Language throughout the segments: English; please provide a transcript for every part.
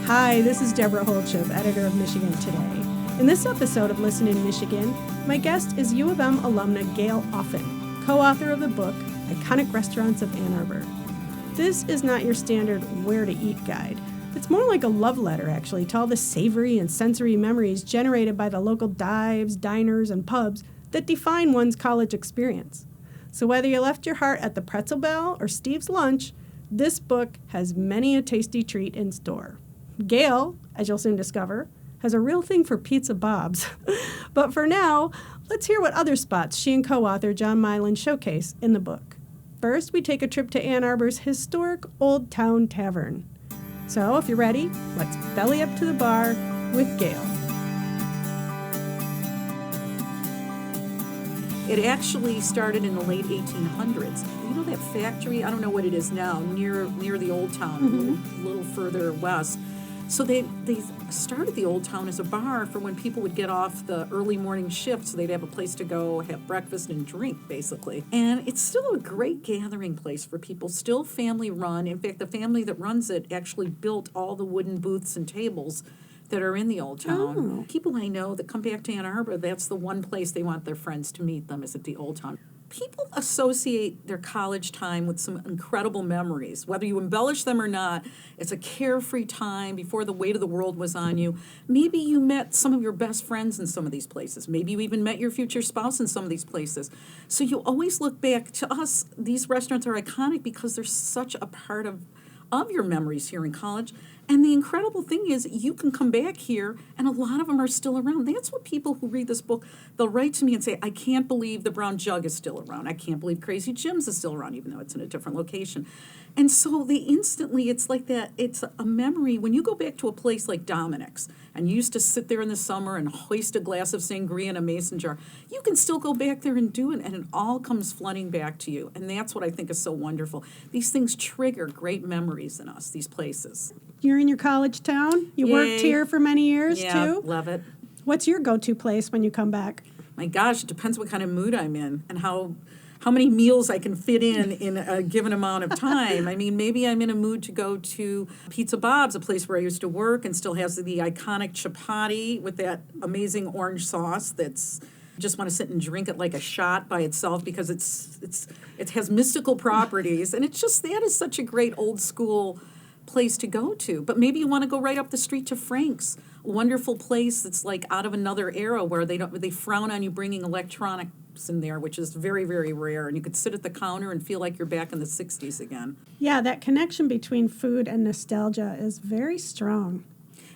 Hi, this is Deborah Holtship, editor of Michigan Today. In this episode of Listen in Michigan, my guest is U of M alumna Gail Offen, co-author of the book Iconic Restaurants of Ann Arbor. This is not your standard where to eat guide. It's more like a love letter, actually, to all the savory and sensory memories generated by the local dives, diners, and pubs that define one's college experience. So whether you left your heart at the Pretzel Bell or Steve's Lunch, this book has many a tasty treat in store. Gail, as you'll soon discover, has a real thing for pizza bobs. But for now, let's hear what other spots she and co-author John Mylan showcase in the book. First, we take a trip to Ann Arbor's historic Old Town Tavern. So, if you're ready, let's belly up to the bar with Gail. It actually started in the late 1800s. You know that factory, I don't know what it is now, near the Old Town, a little further west. So they started the Old Town as a bar for when people would get off the early morning shift, so they'd have a place to go, have breakfast and drink, basically. And it's still a great gathering place for people, still family run. In fact, the family that runs it actually built all the wooden booths and tables that are in the Old Town. People I know that come back to Ann Arbor, that's the one place they want their friends to meet them, is at the Old Town. People associate their college time with some incredible memories. Whether you embellish them or not, it's a carefree time before the weight of the world was on you. Maybe you met some of your best friends in some of these places. Maybe you even met your future spouse in some of these places. So you always look back. To us, these restaurants are iconic because they're such a part of your memories here in college. And the incredible thing is you can come back here, and a lot of them are still around. That's what people who read this book, they'll write to me and say, I can't believe the Brown Jug is still around. I can't believe Crazy Jim's is still around, even though it's in a different location. And so it's like that, it's a memory. When you go back to a place like Dominic's, and you used to sit there in the summer and hoist a glass of sangria in a mason jar, you can still go back there and do it, and it all comes flooding back to you. And that's what I think is so wonderful. These things trigger great memories in us, these places. You're in your college town. You worked here for many years, too. Yeah, love it. What's your go-to place when you come back? My gosh, it depends what kind of mood I'm in and how many meals I can fit in a given amount of time. I mean, maybe I'm in a mood to go to Pizza Bob's, a place where I used to work and still has the iconic chapati with that amazing orange sauce that's just want to sit and drink it like a shot by itself because it has mystical properties. And it's just, that is such a great old school place to go to. But maybe you want to go right up the street to Frank's, a wonderful place that's like out of another era where they frown on you bringing electronics in there, which is very, very rare. And you could sit at the counter and feel like you're back in the 60s again. Yeah, that connection between food and nostalgia is very strong.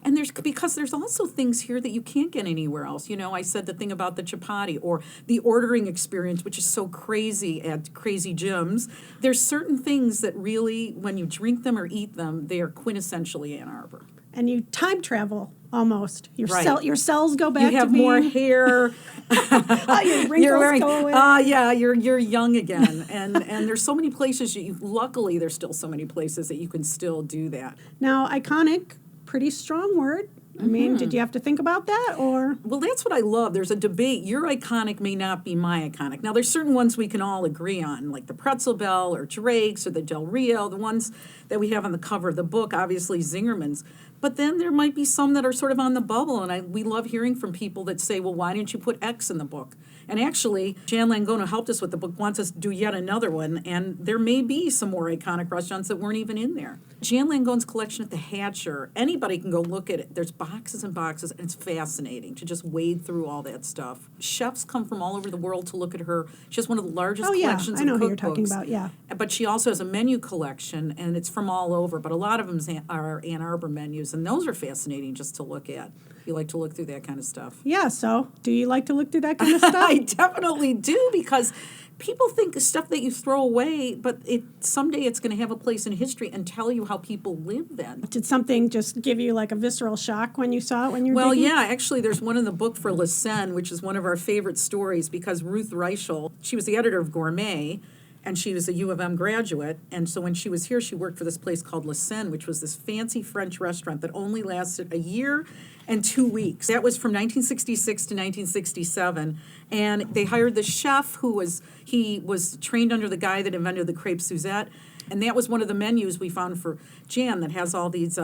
And because there's also things here that you can't get anywhere else. You know, I said the thing about the chapati or the ordering experience, which is so crazy at Crazy Jim's. There's certain things that really, when you drink them or eat them, they are quintessentially Ann Arbor. And you time travel almost. Your cells go back to You have more hair. Your wrinkles go away. You're young again. And there's so many places, luckily there's still so many places that you can still do that. Now, iconic, pretty strong word. I mean, did you have to think about that, or? Well, that's what I love. There's a debate. Your iconic may not be my iconic. Now, there's certain ones we can all agree on, like the Pretzel Bell or Drake's or the Del Rio, the ones that we have on the cover of the book, obviously Zingerman's. But then there might be some that are sort of on the bubble, and we love hearing from people that say, well, why didn't you put X in the book? And actually, Jan Langone, who helped us with the book, wants us to do yet another one, and there may be some more iconic restaurants that weren't even in there. Jan Langone's collection at the Hatcher, anybody can go look at it. There's boxes and boxes, and it's fascinating to just wade through all that stuff. Chefs come from all over the world to look at her. She has one of the largest collections of cookbooks. I know who you're talking about, yeah. But she also has a menu collection, and it's from all over, but a lot of them are Ann Arbor menus, and those are fascinating just to look at. You like to look through that kind of stuff. Yeah, so do you like to look through that kind of stuff? I definitely do, because people think stuff that you throw away, but someday it's going to have a place in history and tell you how people lived then. Did something just give you like a visceral shock when you saw it when you were digging? Yeah, actually there's one in the book for La Seine, which is one of our favorite stories, because Ruth Reichel, she was the editor of Gourmet, and she was a U of M graduate, and so when she was here, she worked for this place called La Seine, which was this fancy French restaurant that only lasted a year and 2 weeks. That was from 1966 to 1967, and they hired the chef he was trained under the guy that invented the crepe Suzette, and that was one of the menus we found for Jan that has all these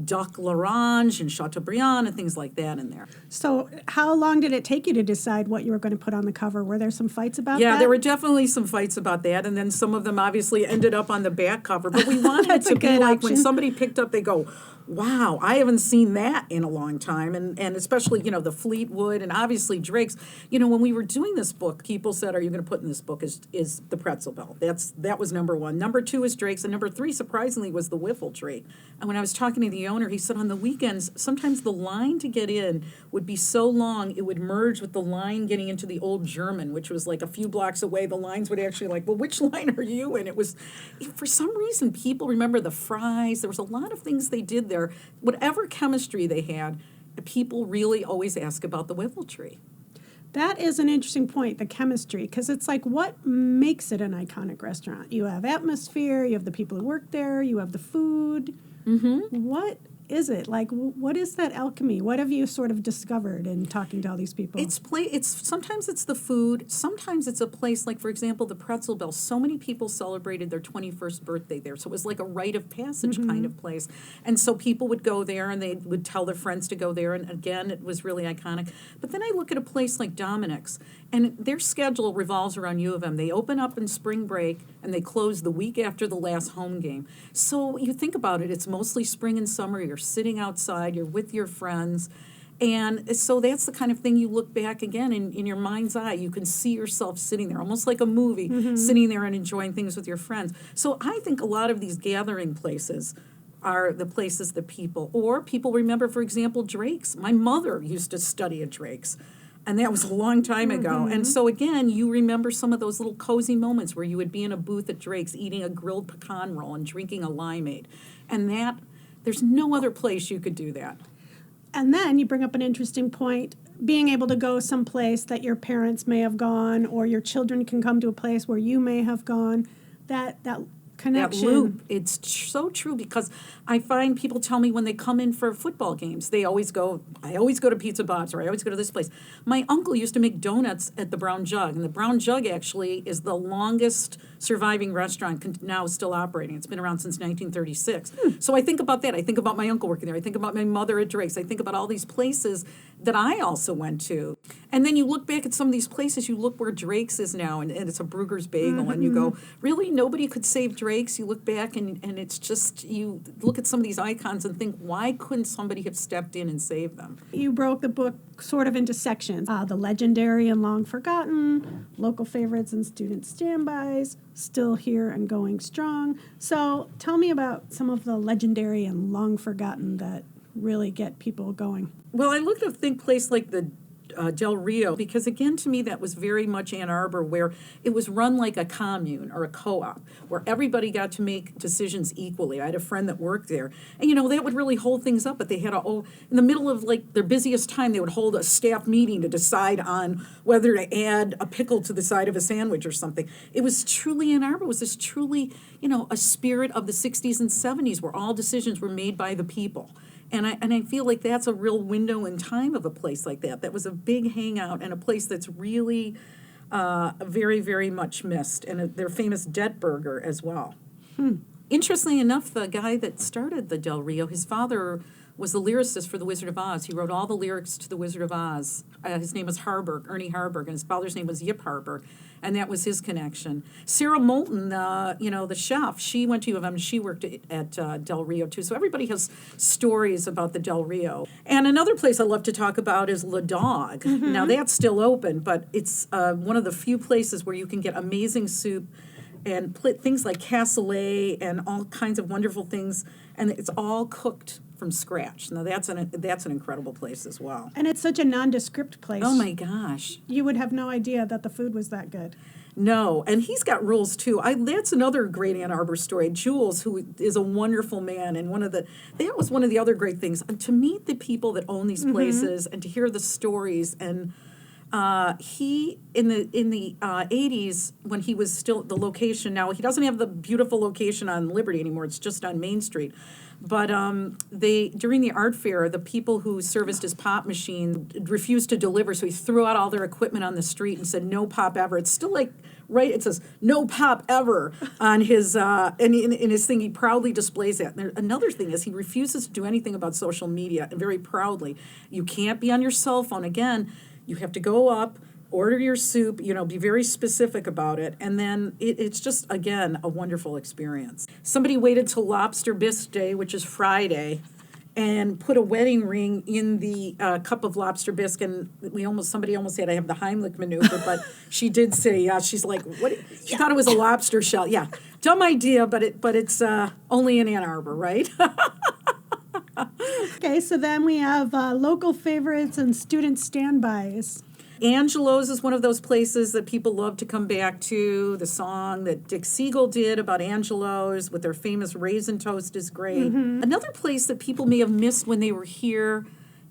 Duck L'Orange and Chateaubriand and things like that in there. So how long did it take you to decide what you were going to put on the cover? Were there some fights about that? Yeah, there were definitely some fights about that, and then some of them obviously ended up on the back cover. But we wanted it to be like when somebody picked up, they go, wow, I haven't seen that in a long time. And especially, the Fleetwood and obviously Drake's. When we were doing this book, people said, are you going to put in this book is the pretzel bell. That was number one. Number two is Drake's, and number three, surprisingly, was the wiffle tree. And when I was talking to the owner, he said on the weekends, sometimes the line to get in would be so long, it would merge with the line getting into the Old German, which was like a few blocks away. The lines would actually well, which line are you in? It was, for some reason, people remember the fries. There was a lot of things they did there. Whatever chemistry they had, people really always ask about the wiffle tree. That is an interesting point, the chemistry, because it's like, what makes it an iconic restaurant? You have atmosphere, you have the people who work there, you have the food. Mm-hmm. What is it? Like, what is that alchemy? What have you sort of discovered in talking to all these people? Sometimes it's the food. Sometimes it's a place, like, for example, the Pretzel Bell. So many people celebrated their 21st birthday there. So it was like a rite of passage kind of place. And so people would go there and they would tell their friends to go there. And again, it was really iconic. But then I look at a place like Dominic's, and their schedule revolves around U of M. They open up in spring break and they close the week after the last home game. So you think about it, it's mostly spring and summer. You're sitting outside, you're with your friends. And so that's the kind of thing you look back again in your mind's eye. You can see yourself sitting there, almost like a movie, sitting there and enjoying things with your friends. So I think a lot of these gathering places are the places that people remember, for example, Drake's. My mother used to study at Drake's. And that was a long time ago. And so, again, you remember some of those little cozy moments where you would be in a booth at Drake's eating a grilled pecan roll and drinking a limeade. And there's no other place you could do that. And then you bring up an interesting point, being able to go someplace that your parents may have gone, or your children can come to a place where you may have gone. That connection. That loop. It's so true, because I find people tell me when they come in for football games, I always go to Pizza Bob's, or I always go to this place. My uncle used to make donuts at the Brown Jug, and the Brown Jug actually is the longest surviving restaurant now still operating. It's been around since 1936. So I think about that. I think about my uncle working there. I think about my mother at Drake's. I think about all these places that I also went to. And then you look back at some of these places, you look where Drake's is now, and it's a Brugger's Bagel, and you go, really, nobody could save Drake's? You look back, and it's just, you look at some of these icons and think, why couldn't somebody have stepped in and saved them? You broke the book sort of into sections. The legendary and long forgotten, local favorites and student standbys, still here and going strong. So tell me about some of the legendary and long forgotten that really get people going. Well, I look at a place like the Del Rio, because again, to me, that was very much Ann Arbor, where it was run like a commune or a co-op, where everybody got to make decisions equally. I had a friend that worked there, and that would really hold things up. But they had in the middle of like their busiest time, they would hold a staff meeting to decide on whether to add a pickle to the side of a sandwich or something. It was truly Ann Arbor. It was this truly, a spirit of the 60s and 70s, where all decisions were made by the people. And I feel like that's a real window in time of a place like that. That was a big hangout and a place that's really very, very much missed. And their famous Det Burger as well. Interestingly enough, the guy that started the Del Rio, his father was the lyricist for The Wizard of Oz. He wrote all the lyrics to The Wizard of Oz. His name was Ernie Harburg, and his father's name was Yip Harburg, and that was his connection. Sarah Moulton, the chef, she went to U of M, and she worked at Del Rio, too. So everybody has stories about the Del Rio. And another place I love to talk about is Le Dog. Now, that's still open, but it's one of the few places where you can get amazing soup and things like cassoulet and all kinds of wonderful things, and it's all cooked from scratch. Now, that's an incredible place as well. And it's such a nondescript place. Oh, my gosh. You would have no idea that the food was that good. No, and he's got rules, too. That's another great Ann Arbor story. Jules, who is a wonderful man, and that was one of the other great things. And to meet the people that own these places and to hear the stories, and he, in the 80s, when he was still the location, now he doesn't have the beautiful location on Liberty anymore, it's just on Main Street. But during the art fair, the people who serviced his pop machine refused to deliver, so he threw out all their equipment on the street and said, no pop ever. It's still like right, it says, no pop ever on his, in his thing, he proudly displays that. And another thing is he refuses to do anything about social media, and very proudly. You can't be on your cell phone. Again, you have to go up, order your soup, be very specific about it, and then it's just, again, a wonderful experience. Somebody waited till Lobster Bisque Day, which is Friday, and put a wedding ring in the cup of lobster bisque, and somebody almost said I have the Heimlich maneuver, but she did say, yeah, she's like, what? She thought it was a lobster shell. Yeah, dumb idea, but it's only in Ann Arbor, right? Okay, so then we have local favorites and student standbys. Angelo's is one of those places that people love to come back to. The song that Dick Siegel did about Angelo's with their famous raisin toast is great. Another place that people may have missed when they were here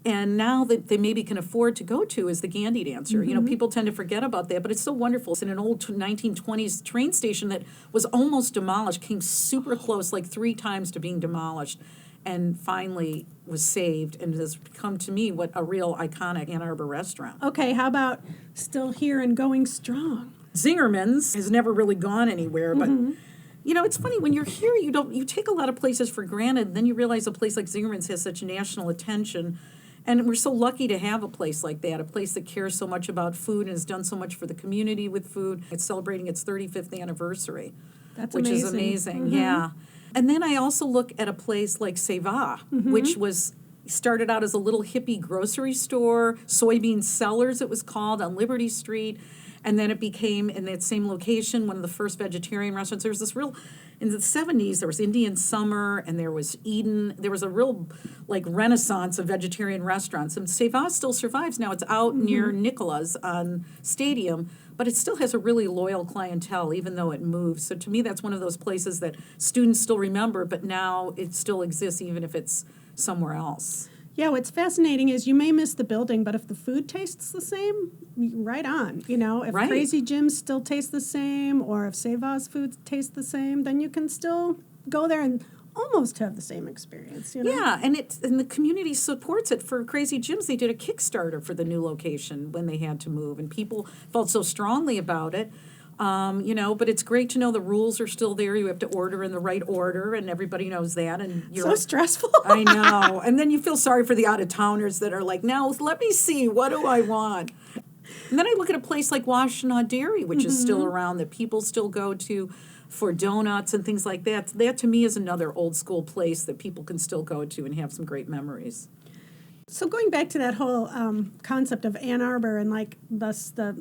and now that they maybe can afford to go to is the Gandy Dancer. People tend to forget about that, but it's so wonderful. It's in an old 1920s train station that was almost demolished, came super close, like 3 times to being demolished, and finally was saved and has become, to me, what a real iconic Ann Arbor restaurant. Okay, how about still here and going strong? Zingerman's has never really gone anywhere, but it's funny, when you're here, you take a lot of places for granted, then you realize a place like Zingerman's has such national attention, and we're so lucky to have a place like that, a place that cares so much about food and has done so much for the community with food. It's celebrating its 35th anniversary. That's which amazing. is amazing, yeah. And then I also look at a place like Seva, which started out as a little hippie grocery store, Soybean Cellars it was called, on Liberty Street, and then it became, in that same location, one of the first vegetarian restaurants. There was this in the 70s, there was Indian Summer, and there was Eden. There was a real, renaissance of vegetarian restaurants, and Seva still survives. Now it's out near Nicola's on Stadium, but it still has a really loyal clientele, even though it moves. So to me, that's one of those places that students still remember, but now it still exists, even if it's somewhere else. Yeah, what's fascinating is you may miss the building, but if the food tastes the same, right on. If Right. Crazy Jim's still tastes the same, or if Seva's food tastes the same, then you can still go there and almost have the same experience. Yeah, and the community supports it. For Crazy Jim's, they did a Kickstarter for the new location when they had to move, and people felt so strongly about it. But it's great to know the rules are still there. You have to order in the right order, and everybody knows that. And you're So stressful. I know. And then you feel sorry for the out-of-towners that are like, now let me see, what do I want? And then I look at a place like Washtenaw Dairy, which is still around, that people still go to for donuts and things like that. That, to me, is another old-school place that people can still go to and have some great memories. So going back to that whole concept of Ann Arbor and thus the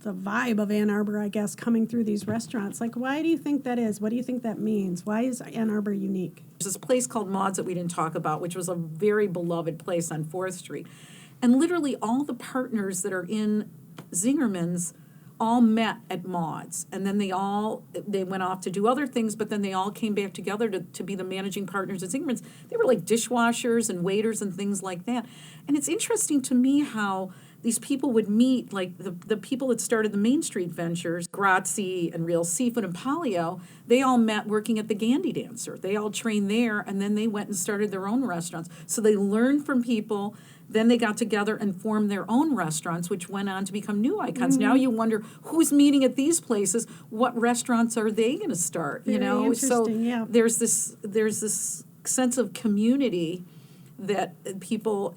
vibe of Ann Arbor, I guess, coming through these restaurants, why do you think that is? What do you think that means? Why is Ann Arbor unique? There's this place called Maud's that we didn't talk about, which was a very beloved place on 4th Street. And literally all the partners that are in Zingerman's all met at Maud's, and then they went off to do other things, but then they all came back together to be the managing partners at Zingerman's. They were like dishwashers and waiters and things like that. And it's interesting to me how these people would meet, like the people that started the Main Street Ventures, Grazie and Real Seafood and Polio, they all met working at the Gandy Dancer. They all trained there, and then they went and started their own restaurants. So they learned from people. Then they got together and formed their own restaurants, which went on to become new icons. Now you wonder who's meeting at these places. What restaurants are they going to start? Very interesting, yeah. There's this sense of community that people.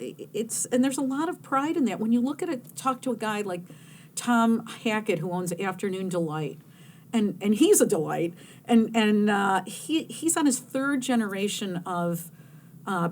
And there's a lot of pride in that. When you look at it, talk to a guy like Tom Hackett, who owns Afternoon Delight, and he's a delight, and he's on his 3rd generation of.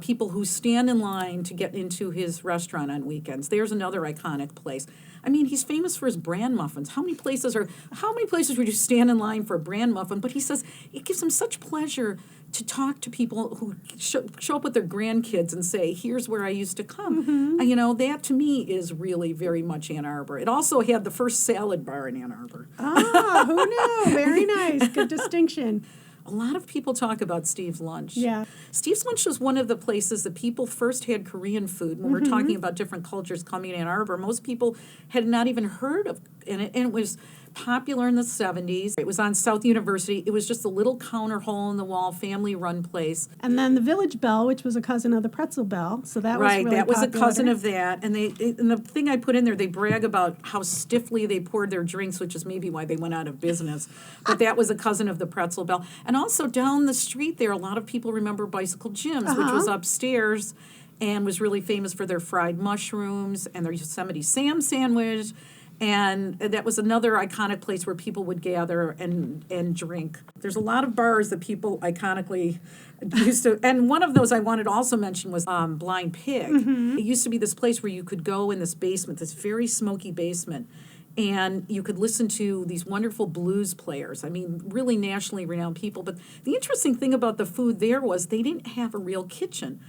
People who stand in line to get into his restaurant on weekends. There's another iconic place. I mean, he's famous for his bran muffins. How many places would you stand in line for a bran muffin? But he says it gives him such pleasure to talk to people who show up with their grandkids and say, here's where I used to come. That to me is really very much Ann Arbor. It also had the first salad bar in Ann Arbor. Ah, who knew? Very nice. Good distinction. A lot of people talk about Steve's Lunch. Yeah. Steve's Lunch was one of the places that people first had Korean food. When we're talking about different cultures coming in Ann Arbor, most people had not even heard of, and it was Popular in the 70s. It was on South University. It was just a little counter hole in the wall, family-run place. And then the Village Bell, which was a cousin of the Pretzel Bell. So that was Right, really that was a popular cousin there. of that. And and the thing I put in there, they brag about how stiffly they poured their drinks, which is maybe why they went out of business. But that was a cousin of the Pretzel Bell. And also down the street there, a lot of people remember Bicycle Jim's, which was upstairs and was really famous for their fried mushrooms and their Yosemite Sam sandwich. And that was another iconic place where people would gather and drink. There's a lot of bars that people iconically used to, and one of those I wanted to also mention was Blind Pig. It used to be this place where you could go in this basement, this very smoky basement, and you could listen to these wonderful blues players. I mean, really nationally renowned people. But the interesting thing about the food there was they didn't have a real kitchen.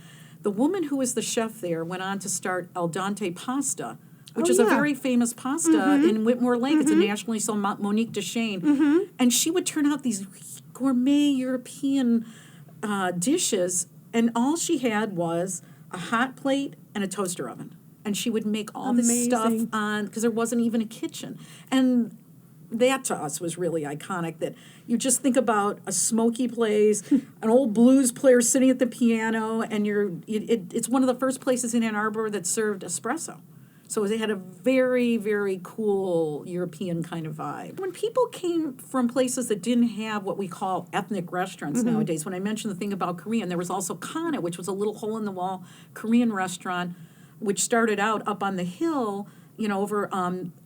The woman who was the chef there went on to start Al Dente Pasta, which is a very famous pasta in Whitmore Lake. It's a nationally sold Monique Duchesne. And she would turn out these gourmet European dishes, and all she had was a hot plate and a toaster oven. And she would make all this stuff on, because there wasn't even a kitchen. And that to us was really iconic, that you just think about a smoky place, an old blues player sitting at the piano, and it's one of the first places in Ann Arbor that served espresso. So it had a very, very cool European kind of vibe. When people came from places that didn't have what we call ethnic restaurants nowadays, when I mentioned the thing about Korean, there was also Kana, which was a little hole-in-the-wall Korean restaurant, which started out up on the hill, over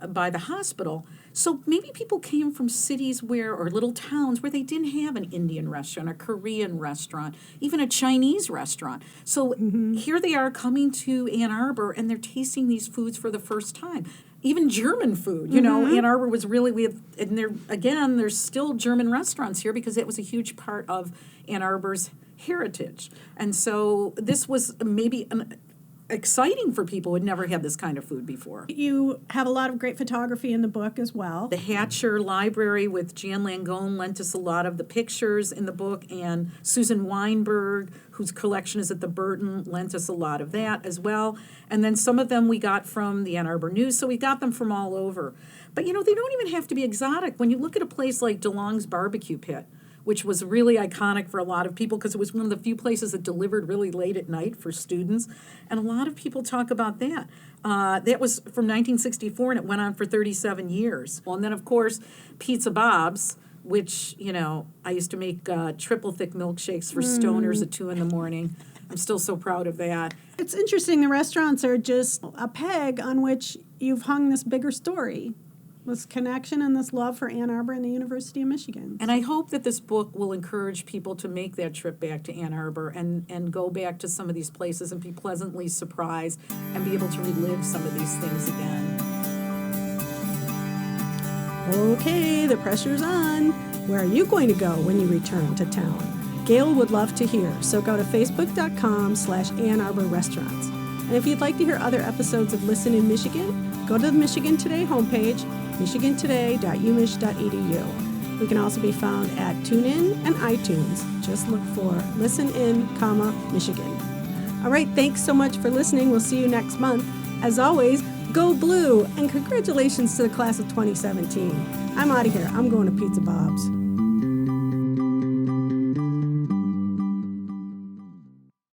by the hospital. So maybe people came from cities or little towns where they didn't have an Indian restaurant, a Korean restaurant, even a Chinese restaurant. So here they are coming to Ann Arbor, and they're tasting these foods for the first time. Even German food, Ann Arbor was really, there's still German restaurants here because it was a huge part of Ann Arbor's heritage. And so this was maybe exciting for people who had never had this kind of food before. You have a lot of great photography in the book as well. The Hatcher Library with Jan Langone lent us a lot of the pictures in the book, and Susan Weinberg, whose collection is at the Burton, lent us a lot of that as well. And then some of them we got from the Ann Arbor News, so we got them from all over. But, they don't even have to be exotic. When you look at a place like DeLong's Barbecue Pit, which was really iconic for a lot of people because it was one of the few places that delivered really late at night for students. And a lot of people talk about that. That was from 1964, and it went on for 37 years. Well, and then, of course, Pizza Bob's, which, I used to make triple thick milkshakes for stoners at 2 a.m. I'm still so proud of that. It's interesting. The restaurants are just a peg on which you've hung this bigger story. This connection and this love for Ann Arbor and the University of Michigan. And I hope that this book will encourage people to make that trip back to Ann Arbor and go back to some of these places and be pleasantly surprised and be able to relive some of these things again. Okay, the pressure's on. Where are you going to go when you return to town? Gail would love to hear, so go to facebook.com/Ann Arbor Restaurants. And if you'd like to hear other episodes of Listen in Michigan, go to the Michigan Today homepage, michigantoday.umich.edu. We can also be found at TuneIn and iTunes. Just look for Listen In, Michigan. All right, thanks so much for listening. We'll see you next month. As always, go blue, and congratulations to the class of 2017. I'm out of here. I'm going to Pizza Bob's.